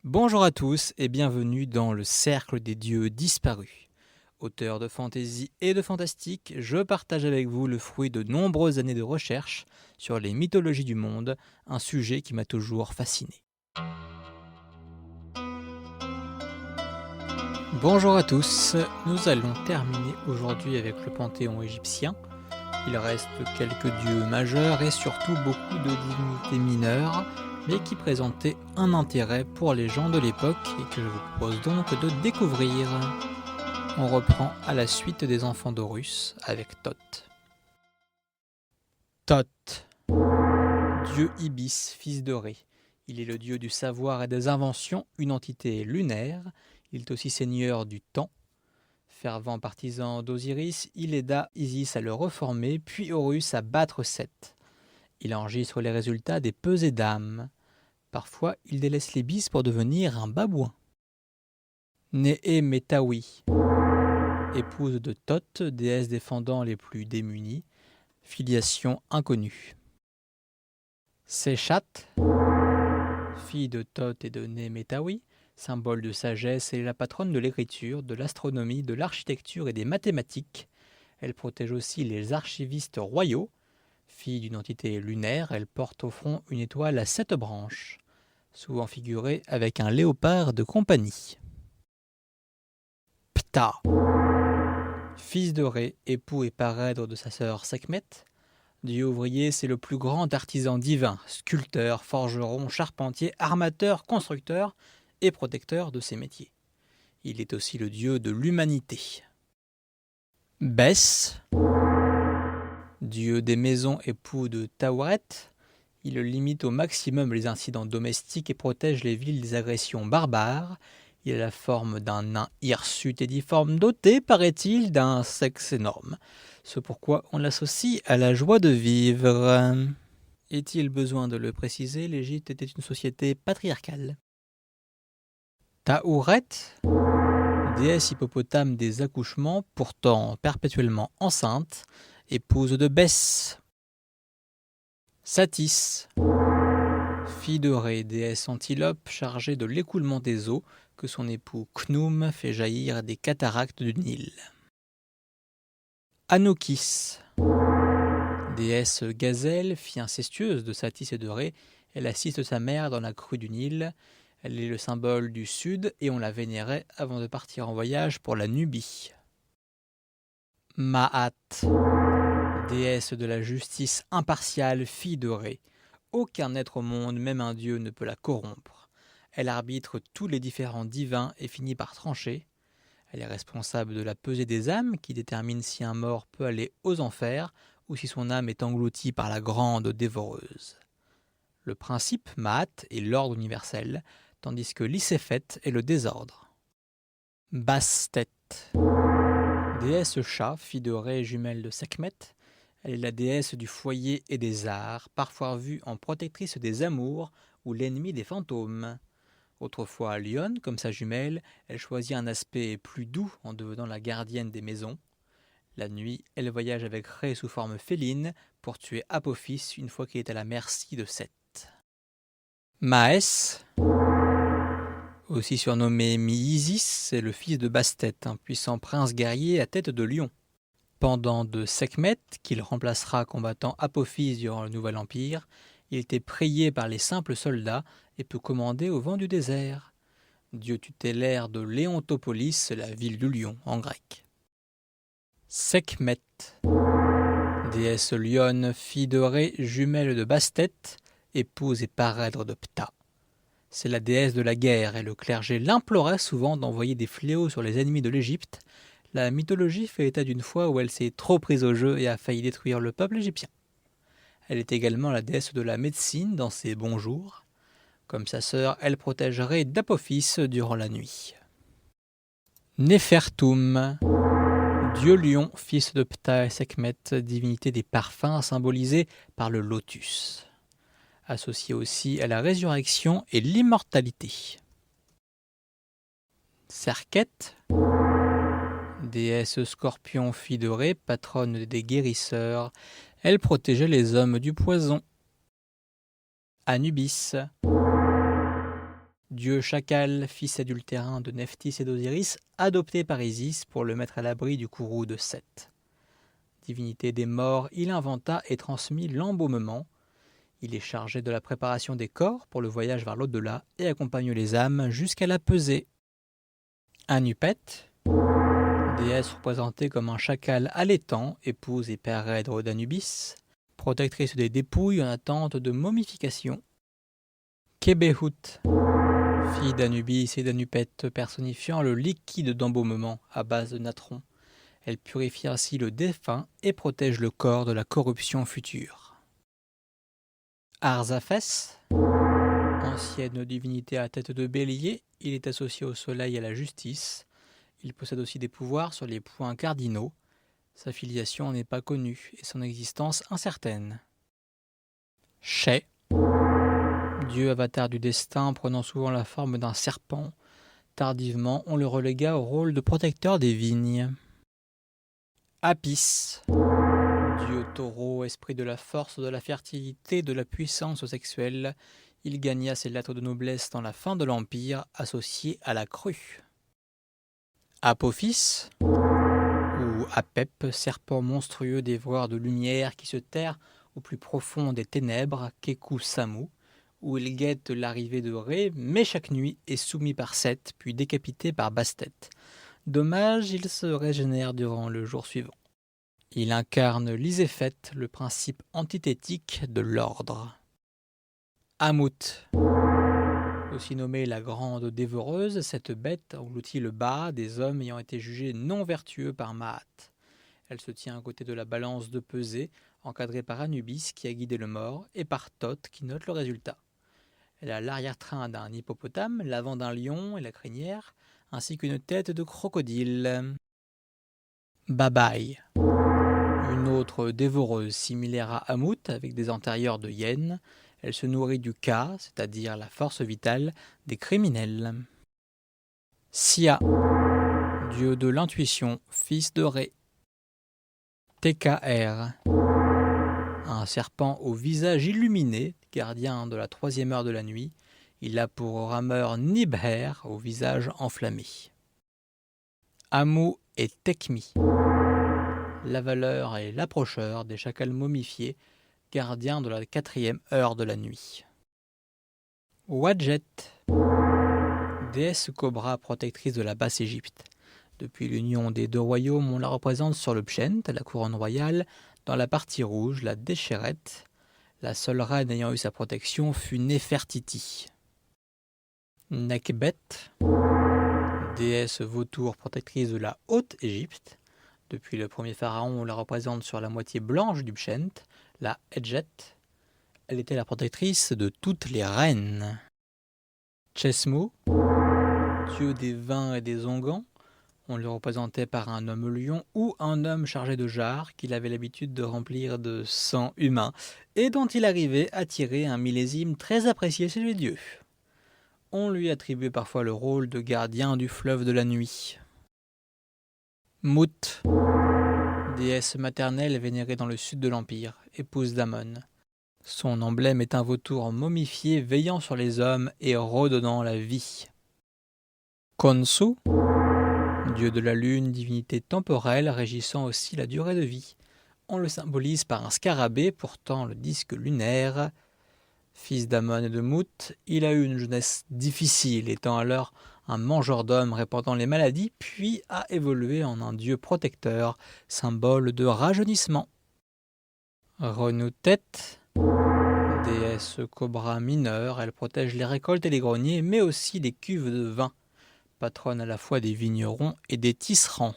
Bonjour à tous et bienvenue dans le Cercle des Dieux Disparus. Auteur de fantaisie et de fantastique, je partage avec vous le fruit de nombreuses années de recherche sur les mythologies du monde, un sujet qui m'a toujours fasciné. Bonjour à tous, nous allons terminer aujourd'hui avec le panthéon égyptien. Il reste quelques dieux majeurs et surtout beaucoup de divinités mineures, mais qui présentaient un intérêt pour les gens de l'époque et que je vous propose donc de découvrir. On reprend à la suite des enfants d'Horus avec Thoth. Thoth, dieu Ibis, fils de Ré. Il est le dieu du savoir et des inventions, une entité lunaire. Il est aussi seigneur du temps. Fervent partisan d'Osiris, il aida Isis à le reformer, puis Horus à battre Seth. Il enregistre les résultats des pesées d'âme. Parfois, il délaisse les bis pour devenir un babouin. Néhémétaoui, épouse de Thoth, déesse défendant les plus démunis. Filiation inconnue. Séchat, fille de Thoth et de Néhémétaoui, symbole de sagesse, elle est la patronne de l'écriture, de l'astronomie, de l'architecture et des mathématiques. Elle protège aussi les archivistes royaux. Fille d'une entité lunaire, elle porte au front une étoile à 7 branches, souvent figurée avec un léopard de compagnie. Ptah, fils de Ré, époux et parèdre de sa sœur Sekhmet. Dieu ouvrier, c'est le plus grand artisan divin, sculpteur, forgeron, charpentier, armateur, constructeur et protecteur de ses métiers. Il est aussi le dieu de l'humanité. Bès, dieu des maisons, époux de Tawret, il limite au maximum les incidents domestiques et protège les villes des agressions barbares. Il a la forme d'un nain hirsute et difforme, doté, paraît-il, d'un sexe énorme. Ce pourquoi on l'associe à la joie de vivre. Est-il besoin de le préciser, l'Égypte était une société patriarcale. Taouret, déesse hippopotame des accouchements, pourtant perpétuellement enceinte, épouse de Bès. Satis, fille de Ré, déesse antilope chargée de l'écoulement des eaux que son époux Khnoum fait jaillir des cataractes du Nil. Anokis, déesse gazelle, fille incestueuse de Satis et de Ré, elle assiste sa mère dans la crue du Nil. Elle est le symbole du sud et on la vénérait avant de partir en voyage pour la Nubie. Maat, déesse de la justice impartiale, fille de Ré. Aucun être au monde, même un dieu, ne peut la corrompre. Elle arbitre tous les différents divins et finit par trancher. Elle est responsable de la pesée des âmes qui détermine si un mort peut aller aux enfers ou si son âme est engloutie par la grande dévoreuse. Le principe, Maat, est l'ordre universel, tandis que l'Isséphet est le désordre. Bastet, déesse chat, fille de Ré, jumelle de Sekhmet. Elle est la déesse du foyer et des arts, parfois vue en protectrice des amours ou l'ennemie des fantômes. Autrefois lionne, comme sa jumelle, elle choisit un aspect plus doux en devenant la gardienne des maisons. La nuit, elle voyage avec Ré sous forme féline pour tuer Apophis une fois qu'il est à la merci de Seth. Maès, aussi surnommé Mi-Isis, c'est le fils de Bastet, un puissant prince guerrier à tête de lion. Pendant de Sekhmet, qu'il remplacera combattant Apophis durant le Nouvel Empire, il était prié par les simples soldats et peut commander au vent du désert. Dieu tutélaire de Léontopolis, la ville du lion en grec. Sekhmet, déesse lionne, fille de Ré, jumelle de Bastet, épouse et parèdre de Ptah. C'est la déesse de la guerre et le clergé l'implorait souvent d'envoyer des fléaux sur les ennemis de l'Égypte. La mythologie fait état d'une fois où elle s'est trop prise au jeu et a failli détruire le peuple égyptien. Elle est également la déesse de la médecine dans ses bons jours. Comme sa sœur, elle protégerait d'Apophis durant la nuit. Néfertum, dieu lion, fils de Ptah et Sekhmet, divinité des parfums symbolisée par le lotus. Associée aussi à la résurrection et l'immortalité. Serket, déesse scorpion, fille de Ré, patronne des guérisseurs, elle protégeait les hommes du poison. Anubis, Dieu chacal, fils adultérin de Nephthys et d'Osiris, adopté par Isis pour le mettre à l'abri du courroux de Seth. Divinité des morts, il inventa et transmit l'embaumement. Il est chargé de la préparation des corps pour le voyage vers l'au-delà et accompagne les âmes jusqu'à la pesée. Anupet, déesse représentée comme un chacal allaitant, épouse et père-rèdre d'Anubis, protectrice des dépouilles en attente de momification. Kebehut, fille d'Anubis et d'Anupet, personnifiant le liquide d'embaumement à base de natron. Elle purifie ainsi le défunt et protège le corps de la corruption future. Arsaphès, ancienne divinité à tête de bélier, il est associé au soleil et à la justice. Il possède aussi des pouvoirs sur les points cardinaux. Sa filiation n'est pas connue et son existence incertaine. Shé, dieu avatar du destin prenant souvent la forme d'un serpent. Tardivement, on le relégua au rôle de protecteur des vignes. Apis, dieu taureau, esprit de la force, de la fertilité, de la puissance sexuelle, il gagna ses lettres de noblesse dans la fin de l'Empire, associé à la crue. Apophis, ou Apep, serpent monstrueux dévoreur de lumière qui se terre au plus profond des ténèbres, Keku Samu, où il guette l'arrivée de Ré, mais chaque nuit est soumis par Seth, puis décapité par Bastet. Dommage, il se régénère durant le jour suivant. Il incarne l'Iséphet, le principe antithétique de l'ordre. Amout, aussi nommée la grande dévoreuse, cette bête engloutit le bas des hommes ayant été jugés non vertueux par Maat. Elle se tient à côté de la balance de pesée, encadrée par Anubis qui a guidé le mort, et par Thoth qui note le résultat. Elle a l'arrière-train d'un hippopotame, l'avant d'un lion et la crinière, ainsi qu'une tête de crocodile. Babai, une autre dévoreuse similaire à Amout avec des antérieurs de hyène. Elle se nourrit du Ka, c'est-à-dire la force vitale, des criminels. Sia, dieu de l'intuition, fils de Ré. TKR, un serpent au visage illuminé, gardien de la 3e heure de la nuit. Il a pour rameur Nibher au visage enflammé. Amu et Tekmi, l'avaleur et l'approcheur des chacals momifiés, gardien de la 4e heure de la nuit. Wadjet, déesse cobra protectrice de la Basse-Égypte. Depuis l'union des deux royaumes, on la représente sur le Pshent, la couronne royale, dans la partie rouge, la Déchérette. La seule reine ayant eu sa protection fut Néfertiti. Nekbet, déesse vautour protectrice de la Haute-Égypte. Depuis le premier pharaon, on la représente sur la moitié blanche du Pshent, la Hedjet. Elle était la protectrice de toutes les reines. Chesmu, dieu des vins et des onguents. On le représentait par un homme lion ou un homme chargé de jarres qu'il avait l'habitude de remplir de sang humain et dont il arrivait à tirer un millésime très apprécié chez les dieux. On lui attribuait parfois le rôle de gardien du fleuve de la nuit. Mut, déesse maternelle vénérée dans le sud de l'Empire, épouse d'Amon. Son emblème est un vautour momifié veillant sur les hommes et redonnant la vie. Khonsu, dieu de la lune, divinité temporelle régissant aussi la durée de vie. On le symbolise par un scarabée portant le disque lunaire. Fils d'Amon et de Mut, il a eu une jeunesse difficile, étant alors un mangeur d'hommes répandant les maladies, puis a évolué en un dieu protecteur, symbole de rajeunissement. Renoutet, déesse cobra mineure, elle protège les récoltes et les greniers, mais aussi les cuves de vin. Patronne à la fois des vignerons et des tisserands.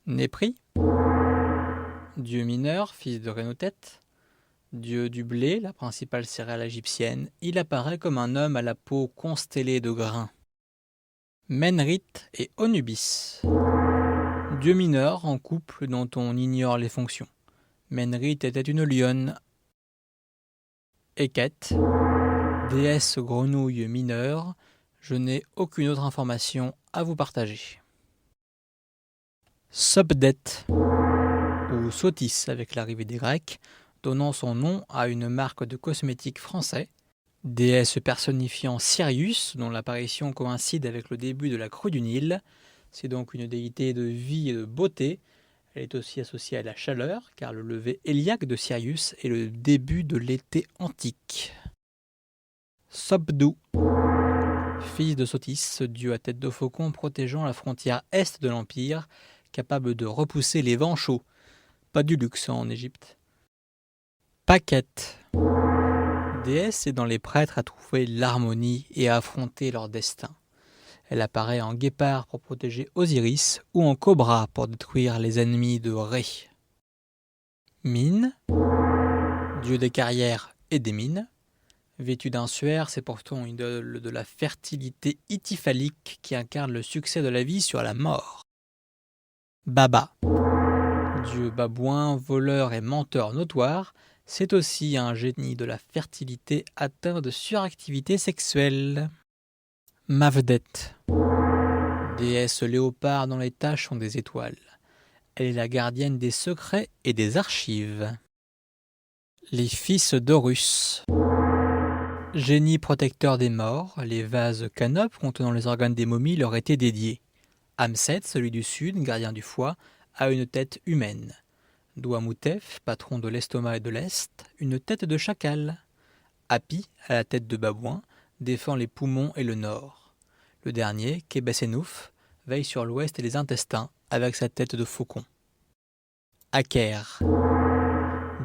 Népri, dieu mineur, fils de Renoutet, dieu du blé, la principale céréale égyptienne, il apparaît comme un homme à la peau constellée de grains. Menrit et Onubis, dieu mineur en couple dont on ignore les fonctions. Menrit était une lionne. Eket, déesse grenouille mineure, je n'ai aucune autre information à vous partager. Sobdet, ou Sotis avec l'arrivée des Grecs, donnant son nom à une marque de cosmétiques français. Déesse personnifiant Sirius, dont l'apparition coïncide avec le début de la crue du Nil. C'est donc une déité de vie et de beauté. Elle est aussi associée à la chaleur, car le lever héliaque de Sirius est le début de l'été antique. Sopdu, fils de Sotis, dieu à tête de faucon protégeant la frontière est de l'Empire, capable de repousser les vents chauds. Pas du luxe en Égypte. Paquette, déesse aidant les prêtres à trouver l'harmonie et à affronter leur destin. Elle apparaît en guépard pour protéger Osiris ou en cobra pour détruire les ennemis de Ré. Mine, dieu des carrières et des mines. Vêtu d'un suaire, c'est pourtant une idole de la fertilité ityphalique qui incarne le succès de la vie sur la mort. Baba, dieu babouin, voleur et menteur notoire, c'est aussi un génie de la fertilité atteint de suractivité sexuelle. Mavdet, déesse léopard dont les taches sont des étoiles. Elle est la gardienne des secrets et des archives. Les fils d'Horus, génie protecteur des morts, les vases canopes contenant les organes des momies leur étaient dédiés. Amset, celui du sud, gardien du foie, a une tête humaine. Douamoutef, patron de l'estomac et de l'est, une tête de chacal. Hapi, à la tête de babouin, défend les poumons et le nord. Le dernier, Kebessenouf, veille sur l'ouest et les intestins, avec sa tête de faucon. Aker,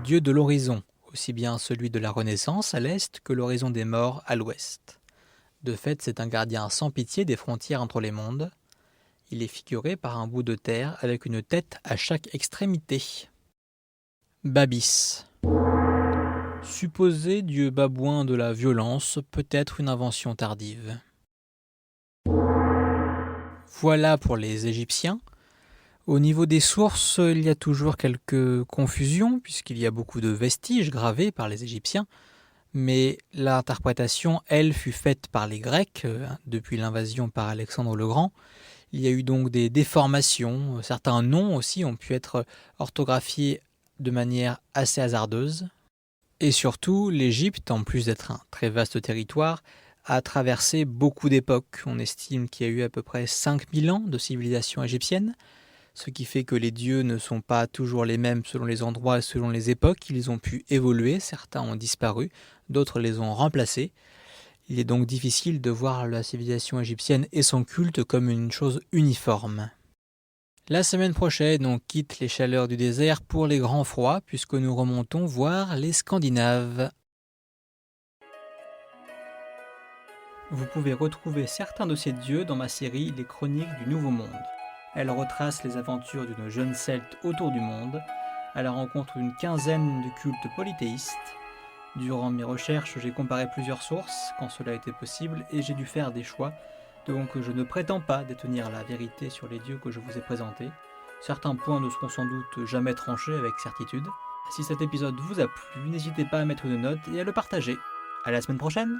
dieu de l'horizon, aussi bien celui de la Renaissance à l'est que l'horizon des morts à l'ouest. De fait, c'est un gardien sans pitié des frontières entre les mondes. Il est figuré par un bout de terre avec une tête à chaque extrémité. Babis, supposé dieu babouin de la violence, peut-être une invention tardive. Voilà pour les Égyptiens. Au niveau des sources, il y a toujours quelques confusions, puisqu'il y a beaucoup de vestiges gravés par les Égyptiens, mais l'interprétation, elle, fut faite par les Grecs, depuis l'invasion par Alexandre le Grand. Il y a eu donc des déformations, certains noms aussi ont pu être orthographiés de manière assez hasardeuse. Et surtout, l'Égypte, en plus d'être un très vaste territoire, a traversé beaucoup d'époques. On estime qu'il y a eu à peu près 5000 ans de civilisation égyptienne, ce qui fait que les dieux ne sont pas toujours les mêmes selon les endroits et selon les époques. Ils ont pu évoluer, certains ont disparu, d'autres les ont remplacés. Il est donc difficile de voir la civilisation égyptienne et son culte comme une chose uniforme. La semaine prochaine, on quitte les chaleurs du désert pour les grands froids, puisque nous remontons voir les Scandinaves. Vous pouvez retrouver certains de ces dieux dans ma série Les Chroniques du Nouveau Monde. Elle retrace les aventures d'une jeune celte autour du monde, à la rencontre d'une quinzaine de cultes polythéistes. Durant mes recherches, j'ai comparé plusieurs sources, quand cela était possible, et j'ai dû faire des choix, donc je ne prétends pas détenir la vérité sur les dieux que je vous ai présentés. Certains points ne seront sans doute jamais tranchés avec certitude. Si cet épisode vous a plu, n'hésitez pas à mettre une note et à le partager. À la semaine prochaine!